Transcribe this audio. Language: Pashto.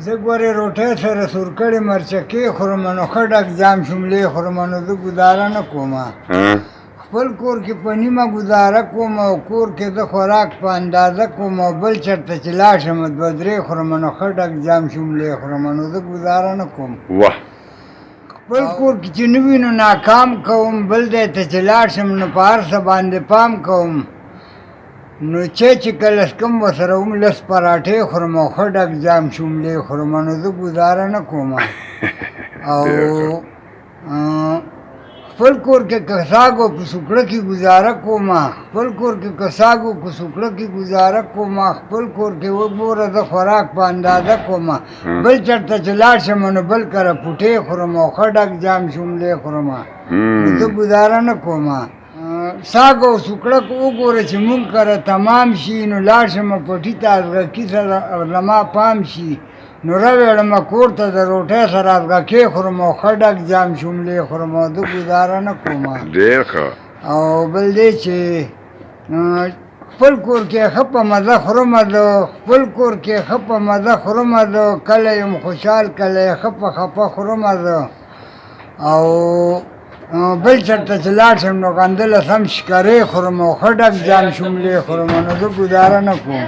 زه ګورې روټۍ سره سورکړې مرچکې خورم نو ښه ډک جام شملې خورم نو زه ګزاره نه کوم خپل کور کې په نیمه ګزاره کوم او کور کې د خوراک په اندازه کوم او بل چېرته چې لاړ شم دوه درې خورم نو ښه ډک جام شملې خورم نو زه ګزاره نه کوم واه خپل کور کې چې نه وي نو ناکام کوم بل ځای ته چې لاړ شم نو په هر څه باندې پام کوم نو چې کله کوم ورسره هم لس پراټې خورم او ښه ډک جام شملې خورم نو زه ګزاره نه کوم او خپل کور کې که ساګ او په سوکړه کې ګزاره کوم خپل کور کې که ساګ او په سوکړه کې ګزاره کوم خپل کور کې وګوره زه خوراک په اندازه کوم بل چېرته چې لاړ شم نو بل کره پوټې خورم او ښه ډک جام شملې خورم نو زه ګزاره نه کوم ساګ او سوکړه وګوره چې مونږ کره تمام شي نو لاړ شم پټي ته ازغکي سره زما پام شي نو راوړم کور ته د روټۍ سره ازغکې خورم او ښه ډک جام شملې خورم او زه ګزاره نه کوم ډېر ښه او بل دی چې خپل کور کې ښه په مزه خورم زه خپل کور کې ښه په مزه خورم زه کله یم خوشحال کله یې ښه په خفه خورم زه او بل چېرته چې لاړ شم نو غندله سم شکرې خورم او ښه ډک جام شملې خورم نو زه ګزاره نه کوم